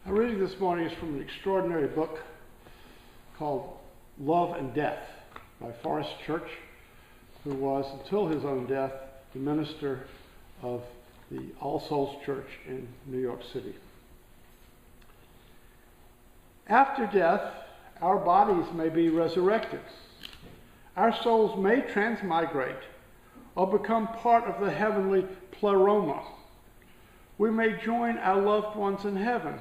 Our reading this morning is from an extraordinary book called Love and Death by Forrest Church, who was, until his own death, the minister of the All Souls Church in New York City. After death, our bodies may be resurrected. Our souls may transmigrate or become part of the heavenly pleroma. We may join our loved ones in heaven,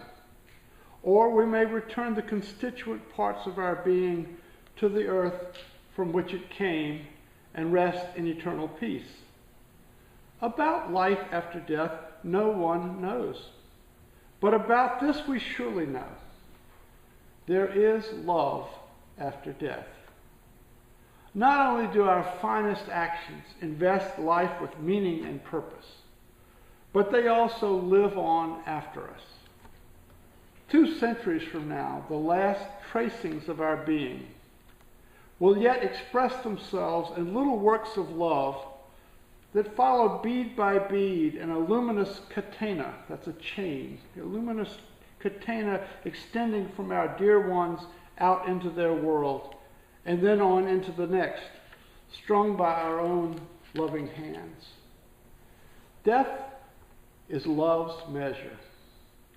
or we may return the constituent parts of our being to the earth from which it came and rest in eternal peace. About life after death, no one knows. But about this we surely know. There is love after death. Not only do our finest actions invest life with meaning and purpose, but they also live on after us. 2 centuries from now, the last tracings of our being will yet express themselves in little works of love that follow bead by bead in a luminous catena, that's a chain, a luminous catena extending from our dear ones out into their world and then on into the next, strung by our own loving hands. Death is love's measure.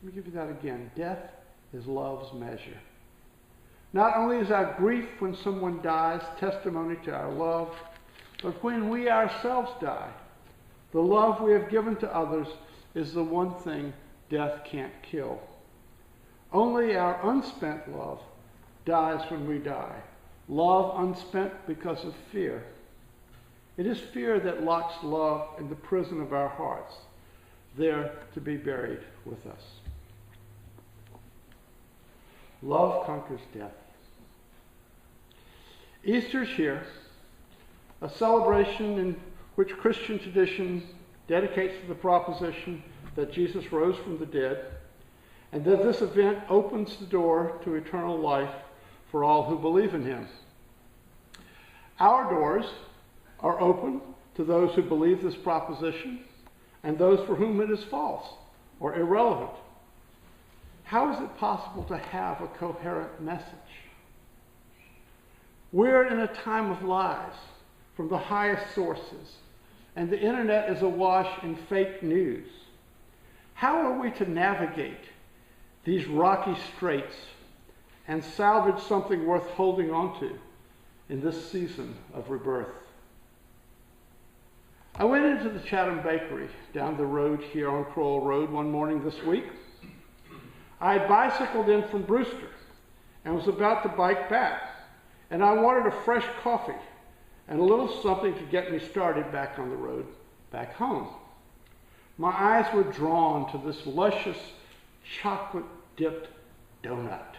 Let me give you that again. Death is love's measure. Not only is our grief when someone dies testimony to our love, but when we ourselves die, the love we have given to others is the one thing death can't kill. Only our unspent love dies when we die. Love unspent because of fear. It is fear that locks love in the prison of our hearts, there to be buried with us. Love conquers death. Easter's here, a celebration in which Christian tradition dedicates to the proposition that Jesus rose from the dead, and that this event opens the door to eternal life for all who believe in him. Our doors are open to those who believe this proposition and those for whom it is false or irrelevant. How is it possible to have a coherent message? We're in a time of lies from the highest sources, and the internet is awash in fake news. How are we to navigate these rocky straits and salvage something worth holding on to in this season of rebirth? I went into the Chatham Bakery down the road here on Crowell Road one morning this week. I had bicycled in from Brewster and was about to bike back, and I wanted a fresh coffee and a little something to get me started back on the road back home. My eyes were drawn to this luscious chocolate-dipped donut,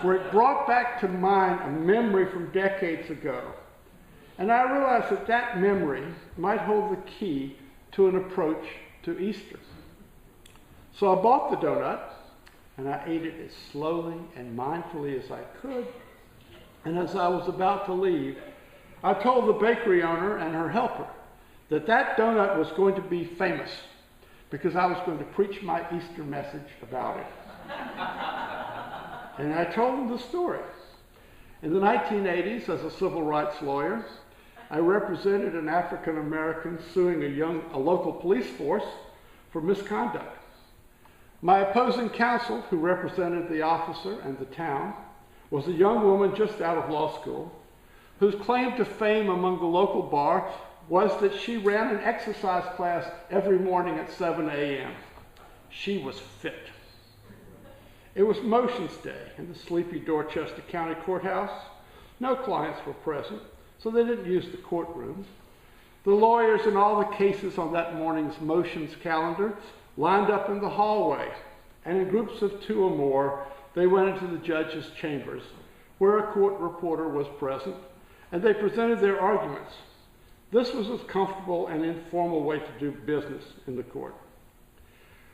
for it brought back to mind a memory from decades ago, and I realized that that memory might hold the key to an approach to Easter. So I bought the donut, and I ate it as slowly and mindfully as I could, and as I was about to leave, I told the bakery owner and her helper that that donut was going to be famous because I was going to preach my Easter message about it. And I told them the story. In the 1980s, as a civil rights lawyer, I represented an African American suing a local police force for misconduct. My opposing counsel, who represented the officer and the town, was a young woman just out of law school, whose claim to fame among the local bar was that she ran an exercise class every morning at 7 a.m. She was fit. It was Motions Day in the sleepy Dorchester County Courthouse. No clients were present, so they didn't use the courtroom. The lawyers in all the cases on that morning's motions calendar lined up in the hallway, and in groups of 2 or more, they went into the judge's chambers, where a court reporter was present, and they presented their arguments. This was a comfortable and informal way to do business in the court.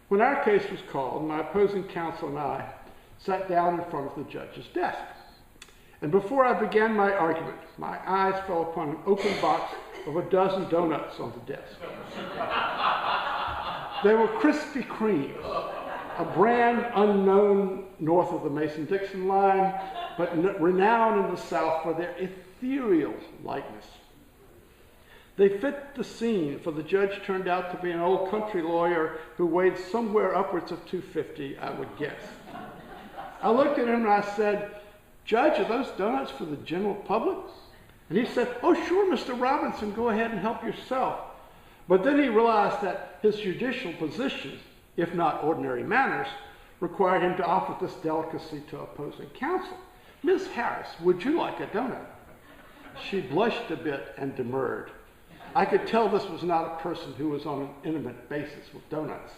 When our case was called, my opposing counsel and I sat down in front of the judge's desk. And before I began my argument, my eyes fell upon an open box of a dozen donuts on the desk. They were Krispy Kremes, a brand unknown north of the Mason-Dixon line, but renowned in the South for their ethereal lightness. They fit the scene, for the judge turned out to be an old country lawyer who weighed somewhere upwards of 250, I would guess. I looked at him and I said, "Judge, are those donuts for the general public?" And he said, "Oh, sure, Mr. Robinson, go ahead and help yourself." But then he realized that his judicial position, if not ordinary manners, required him to offer this delicacy to opposing counsel. "Miss Harris, would you like a donut?" She blushed a bit and demurred. I could tell this was not a person who was on an intimate basis with donuts.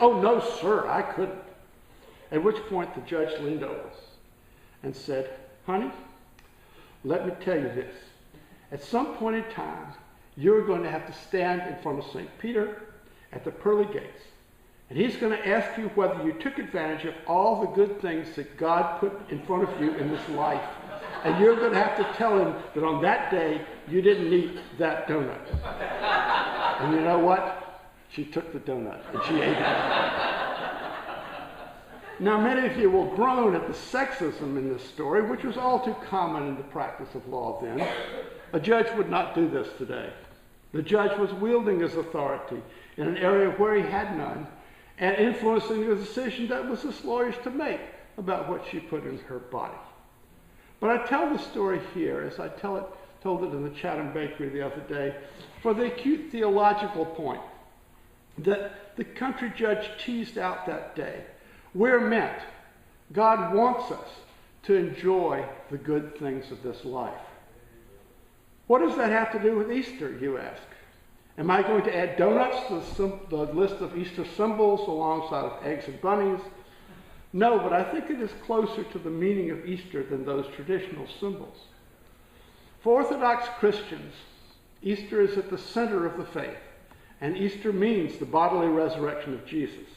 "Oh, no, sir, I couldn't." At which point the judge leaned over us and said, "Honey, let me tell you this. At some point in time, you're going to have to stand in front of St. Peter at the pearly gates, and he's going to ask you whether you took advantage of all the good things that God put in front of you in this life. And you're going to have to tell him that on that day, you didn't eat that donut." And you know what? She took the donut and she ate it. Now, many of you will groan at the sexism in this story, which was all too common in the practice of law then. A judge would not do this today. The judge was wielding his authority in an area where he had none, and influencing the decision that was this lawyer's to make about what she put in her body. But I tell the story here, as I told it in the Chatham Bakery the other day, for the acute theological point that the country judge teased out that day. We're meant, God wants us to enjoy the good things of this life. What does that have to do with Easter, you ask? Am I going to add donuts to the list of Easter symbols alongside of eggs and bunnies? No, but I think it is closer to the meaning of Easter than those traditional symbols. For Orthodox Christians, Easter is at the center of the faith, and Easter means the bodily resurrection of Jesus.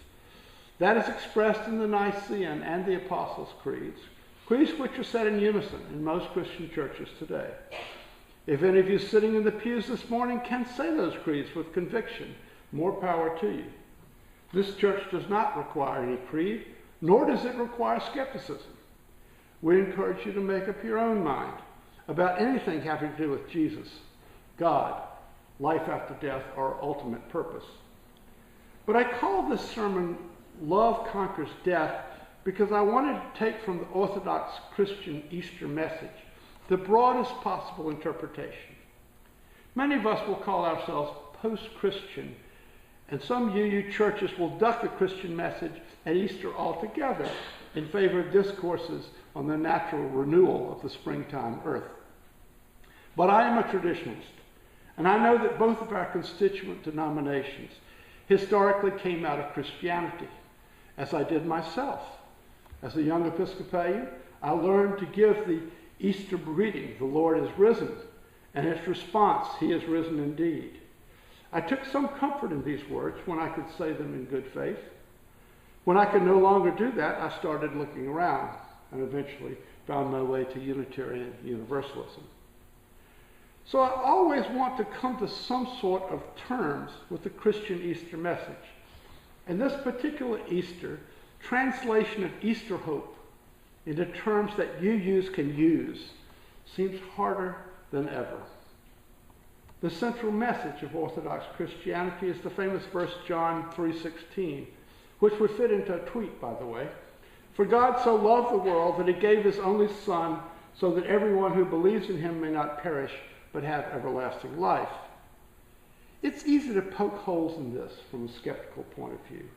That is expressed in the Nicene and the Apostles' Creeds, creeds which are said in unison in most Christian churches today. If any of you sitting in the pews this morning can say those creeds with conviction, more power to you. This church does not require any creed, nor does it require skepticism. We encourage you to make up your own mind about anything having to do with Jesus, God, life after death, or ultimate purpose. But I call this sermon Love Conquers Death because I wanted to take from the Orthodox Christian Easter message the broadest possible interpretation. Many of us will call ourselves post-Christian, and some UU churches will duck the Christian message at Easter altogether in favor of discourses on the natural renewal of the springtime earth. But I am a traditionalist, and I know that both of our constituent denominations historically came out of Christianity, as I did myself. As a young Episcopalian, I learned to give the Easter greeting, "The Lord is risen," and its response, "He is risen indeed." I took some comfort in these words when I could say them in good faith. When I could no longer do that, I started looking around and eventually found my way to Unitarian Universalism. So I always want to come to some sort of terms with the Christian Easter message. In this particular Easter, translation of Easter hope into terms that you can use seems harder than ever. The central message of Orthodox Christianity is the famous verse John 3:16, which would fit into a tweet, by the way. "For God so loved the world that he gave his only Son, so that everyone who believes in him may not perish, but have everlasting life." It's easy to poke holes in this from a skeptical point of view.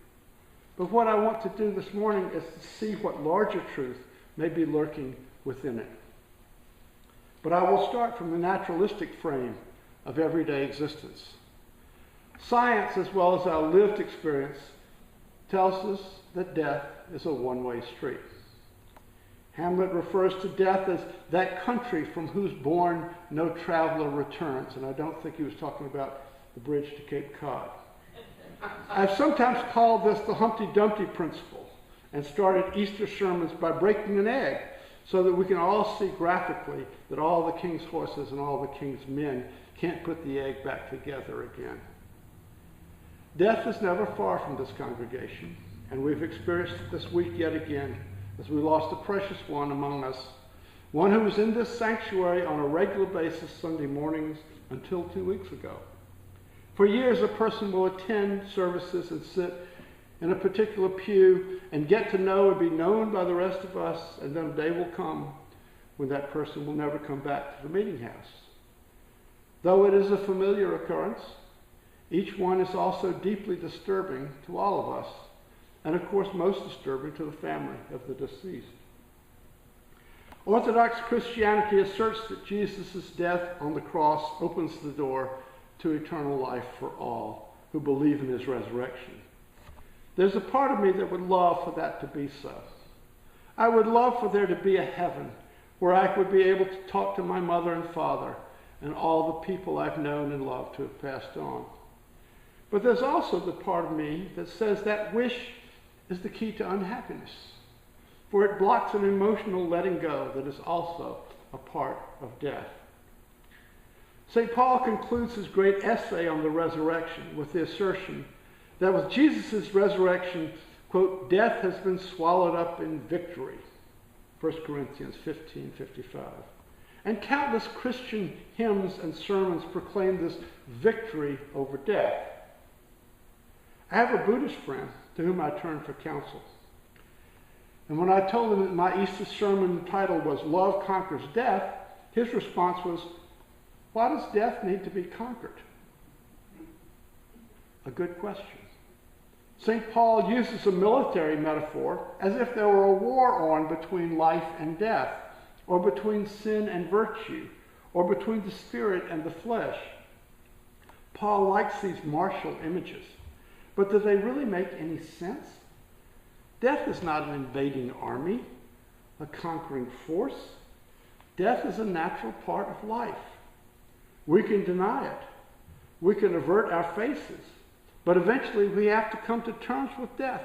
But what I want to do this morning is to see what larger truth may be lurking within it. But I will start from the naturalistic frame of everyday existence. Science, as well as our lived experience, tells us that death is a one-way street. Hamlet refers to death as that country from whose bourne no traveler returns, and I don't think he was talking about the bridge to Cape Cod. I've sometimes called this the Humpty Dumpty principle and started Easter sermons by breaking an egg so that we can all see graphically that all the king's horses and all the king's men can't put the egg back together again. Death is never far from this congregation. And we've experienced it this week yet again as we lost a precious one among us, one who was in this sanctuary on a regular basis Sunday mornings until 2 weeks ago. For years, a person will attend services and sit in a particular pew and get to know and be known by the rest of us, and then a day will come when that person will never come back to the meeting house. Though it is a familiar occurrence, each one is also deeply disturbing to all of us, and of course most disturbing to the family of the deceased. Orthodox Christianity asserts that Jesus' death on the cross opens the door to eternal life for all who believe in his resurrection. There's a part of me that would love for that to be so. I would love for there to be a heaven where I would be able to talk to my mother and father and all the people I've known and loved who have passed on. But there's also the part of me that says that wish is the key to unhappiness, for it blocks an emotional letting go that is also a part of death. St. Paul concludes his great essay on the resurrection with the assertion that with Jesus' resurrection, quote, death has been swallowed up in victory, 1 Corinthians 15:55. And countless Christian hymns and sermons proclaim this victory over death. I have a Buddhist friend to whom I turn for counsel. And when I told him that my Easter sermon title was Love Conquers Death, his response was, why does death need to be conquered? A good question. St. Paul uses a military metaphor as if there were a war on between life and death, or between sin and virtue, or between the spirit and the flesh. Paul likes these martial images, but do they really make any sense? Death is not an invading army, a conquering force. Death is a natural part of life. We can deny it. We can avert our faces. But eventually we have to come to terms with death,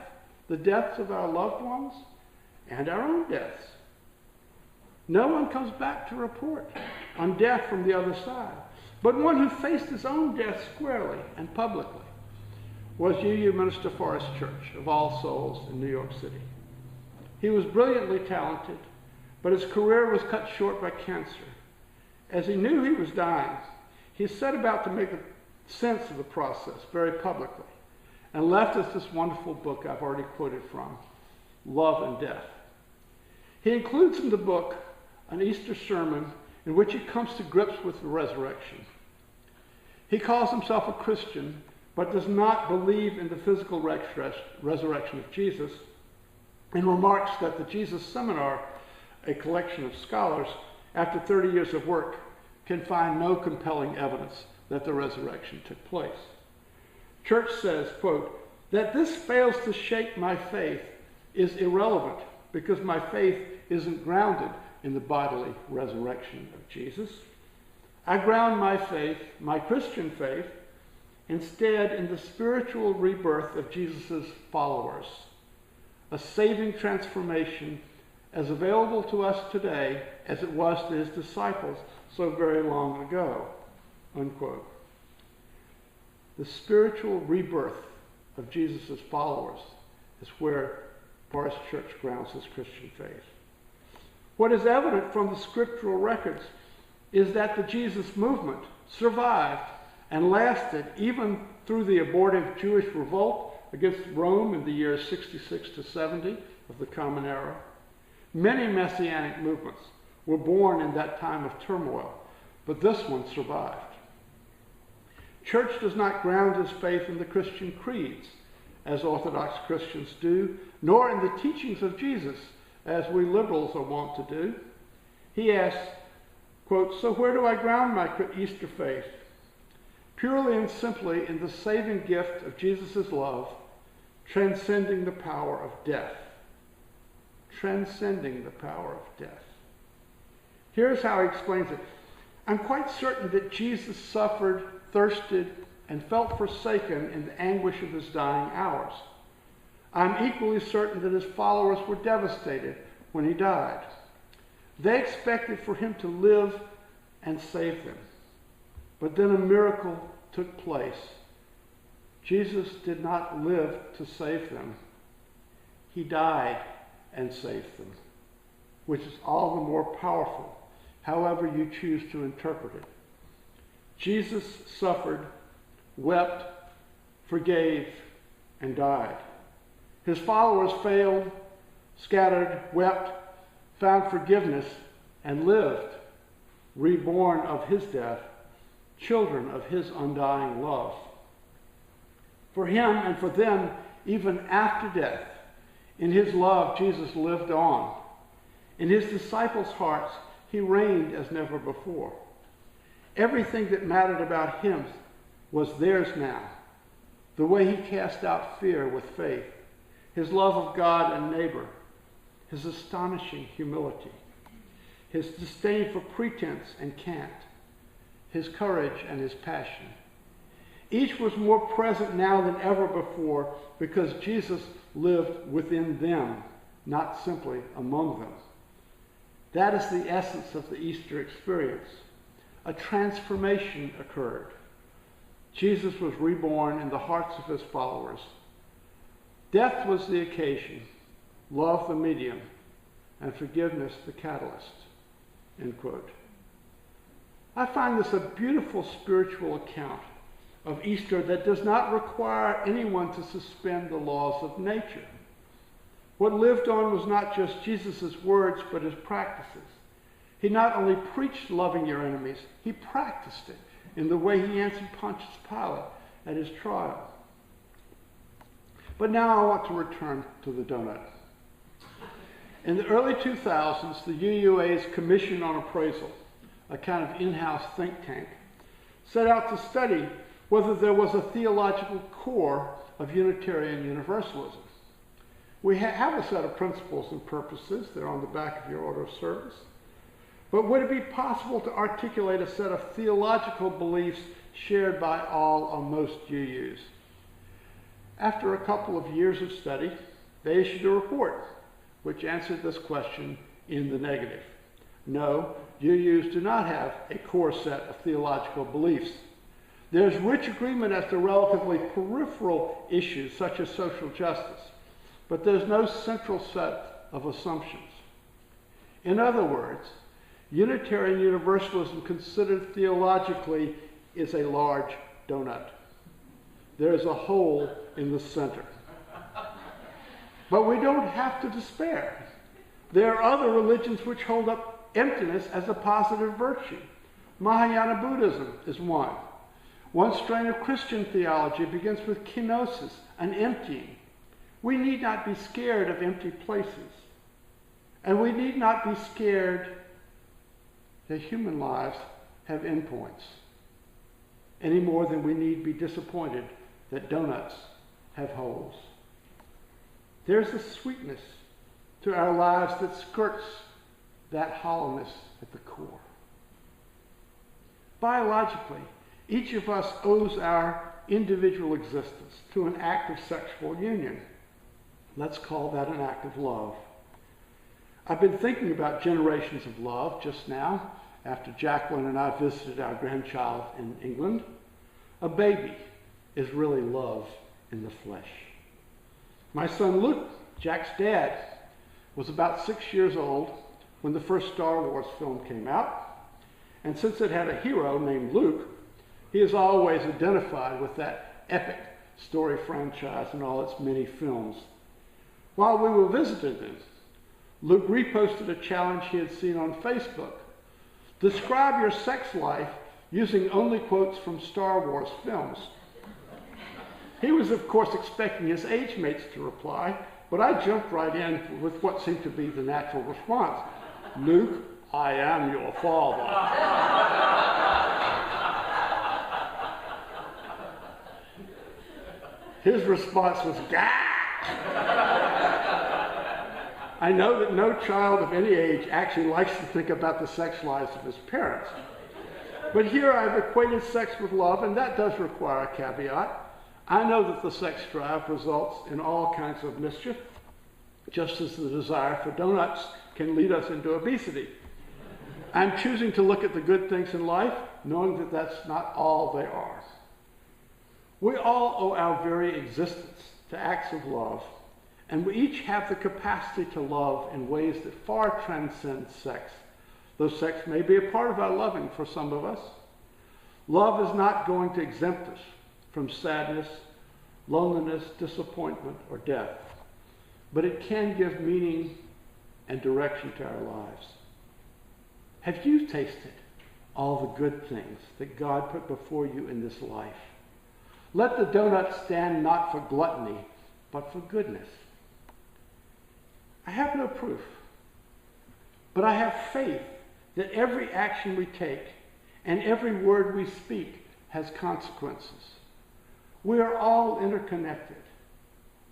the deaths of our loved ones and our own deaths. No one comes back to report on death from the other side, but one who faced his own death squarely and publicly was UU Minister Forest Church of All Souls in New York City. He was brilliantly talented, but his career was cut short by cancer. As he knew he was dying, he set about to make sense of the process very publicly and left us this wonderful book I've already quoted from, Love and Death. He includes in the book an Easter sermon in which he comes to grips with the resurrection. He calls himself a Christian, but does not believe in the physical resurrection of Jesus, and remarks that the Jesus Seminar, a collection of scholars, after 30 years of work, can find no compelling evidence that the resurrection took place. Church says, quote, that this fails to shake my faith is irrelevant because my faith isn't grounded in the bodily resurrection of Jesus. I ground my faith, my Christian faith, instead in the spiritual rebirth of Jesus' followers, a saving transformation as available to us today as it was to his disciples so very long ago, unquote. The spiritual rebirth of Jesus' followers is where Forest Church grounds his Christian faith. What is evident from the scriptural records is that the Jesus movement survived and lasted even through the abortive Jewish revolt against Rome in the years 66 to 70 of the Common Era. Many messianic movements were born in that time of turmoil, but this one survived. Church does not ground his faith in the Christian creeds, as Orthodox Christians do, nor in the teachings of Jesus, as we liberals are wont to do. He asks, quote, so where do I ground my Easter faith? Purely and simply in the saving gift of Jesus' love, transcending the power of death. Transcending the power of death. Here's how he explains it. I'm quite certain that Jesus suffered, thirsted, and felt forsaken in the anguish of his dying hours. I'm equally certain that his followers were devastated when he died. They expected for him to live and save them. But then a miracle took place. Jesus did not live to save them. He died and saved them, which is all the more powerful, however you choose to interpret it. Jesus suffered, wept, forgave, and died. His followers failed, scattered, wept, found forgiveness, and lived, reborn of his death, children of his undying love. For him and for them, even after death, in his love, Jesus lived on. In his disciples' hearts, he reigned as never before. Everything that mattered about him was theirs now. The way he cast out fear with faith, his love of God and neighbor, his astonishing humility, his disdain for pretense and cant, his courage and his passion. Each was more present now than ever before because Jesus lived within them, not simply among them. That is the essence of the Easter experience. A transformation occurred. Jesus was reborn in the hearts of his followers. Death was the occasion, love the medium, and forgiveness the catalyst. End quote. I find this a beautiful spiritual account of Easter that does not require anyone to suspend the laws of nature. What lived on was not just Jesus' words, but his practices. He not only preached loving your enemies, he practiced it in the way he answered Pontius Pilate at his trial. But now I want to return to the donut. In the early 2000s, the UUA's Commission on Appraisal, a kind of in-house think tank, set out to study whether there was a theological core of Unitarian Universalism. We have a set of principles and purposes. They're on the back of your order of service. But would it be possible to articulate a set of theological beliefs shared by all or most UUs? After a couple of years of study, they issued a report which answered this question in the negative. No, UUs do not have a core set of theological beliefs. There's rich agreement as to relatively peripheral issues such as social justice, but there's no central set of assumptions. In other words, Unitarian Universalism considered theologically is a large donut. There is a hole in the center. But we don't have to despair. There are other religions which hold up emptiness as a positive virtue. Mahayana Buddhism is one. One strain of Christian theology begins with kenosis, an emptying. We need not be scared of empty places. And we need not be scared that human lives have endpoints, any more than we need be disappointed that donuts have holes. There's a sweetness to our lives that skirts that hollowness at the core. Biologically, each of us owes our individual existence to an act of sexual union. Let's call that an act of love. I've been thinking about generations of love just now, after Jacqueline and I visited our grandchild in England. A baby is really love in the flesh. My son Luke, Jack's dad, was about 6 years old when the first Star Wars film came out. And since it had a hero named Luke, he has always identified with that epic story franchise and all its many films. While we were visiting them, Luke reposted a challenge he had seen on Facebook. Describe your sex life using only quotes from Star Wars films. He was, of course, expecting his age mates to reply, but I jumped right in with what seemed to be the natural response. Luke, I am your father. His response was, gah! I know that no child of any age actually likes to think about the sex lives of his parents. But here I've equated sex with love, and that does require a caveat. I know that the sex drive results in all kinds of mischief, just as the desire for donuts can lead us into obesity. I'm choosing to look at the good things in life, knowing that that's not all they are. We all owe our very existence to acts of love, And we each have the capacity to love in ways that far transcend sex. Though sex may be a part of our loving for some of us, love is not going to exempt us from sadness, loneliness, disappointment, or death. But it can give meaning and direction to our lives. Have you tasted all the good things that God put before you in this life? Let the donuts stand not for gluttony, but for goodness. I have no proof, but I have faith that every action we take and every word we speak has consequences. We are all interconnected.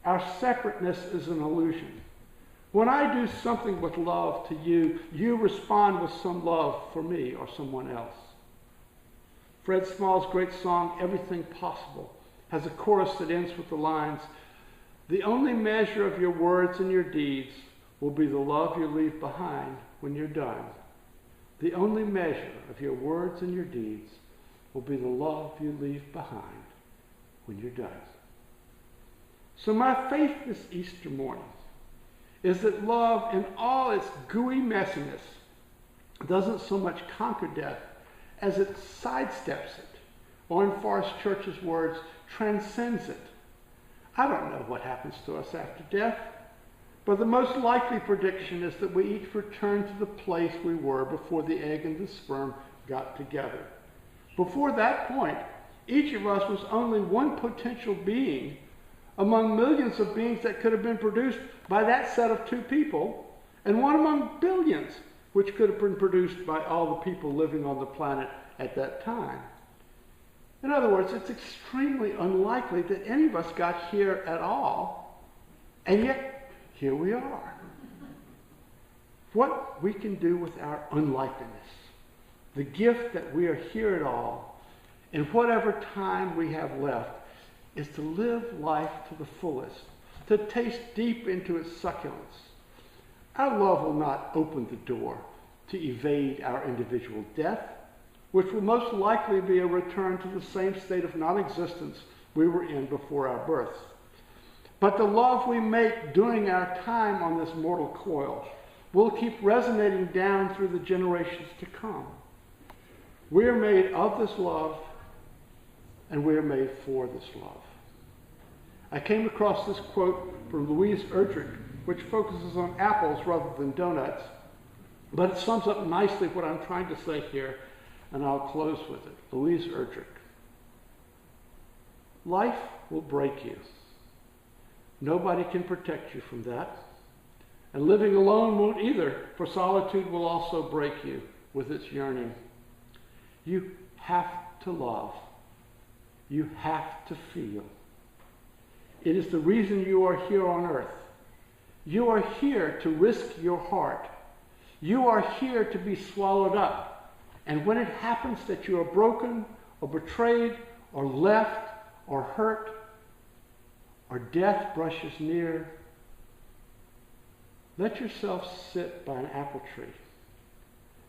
Our separateness is an illusion. When I do something with love to you, you respond with some love for me or someone else. Fred Small's great song, Everything Possible, has a chorus that ends with the lines, "The only measure of your words and your deeds will be the love you leave behind when you're done." The only measure of your words and your deeds will be the love you leave behind when you're done. So my faith this Easter morning is that love, in all its gooey messiness, doesn't so much conquer death as it sidesteps it, or in Forrest Church's words, transcends it. I don't know what happens to us after death, but the most likely prediction is that we each return to the place we were before the egg and the sperm got together. Before that point, each of us was only one potential being among millions of beings that could have been produced by that set of two people, and one among billions which could have been produced by all the people living on the planet at that time. In other words, it's extremely unlikely that any of us got here at all, and yet here we are. What we can do with our unlikeness, the gift that we are here at all, in whatever time we have left, is to live life to the fullest, to taste deep into its succulence. Our love will not open the door to evade our individual death, which will most likely be a return to the same state of non-existence we were in before our births. But the love we make during our time on this mortal coil will keep resonating down through the generations to come. We are made of this love, and we are made for this love. I came across this quote from Louise Erdrich, which focuses on apples rather than donuts, but it sums up nicely what I'm trying to say here, and I'll close with it. Louise Erdrich. Life will break you. Nobody can protect you from that. And living alone won't either, for solitude will also break you with its yearning. You have to love. You have to feel. It is the reason you are here on earth. You are here to risk your heart. You are here to be swallowed up. And when it happens that you are broken or betrayed or left or hurt or death brushes near, let yourself sit by an apple tree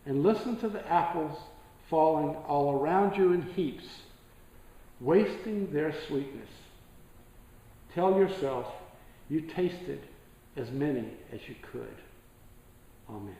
and listen to the apples falling all around you in heaps, wasting their sweetness. Tell yourself you tasted as many as you could. Amen.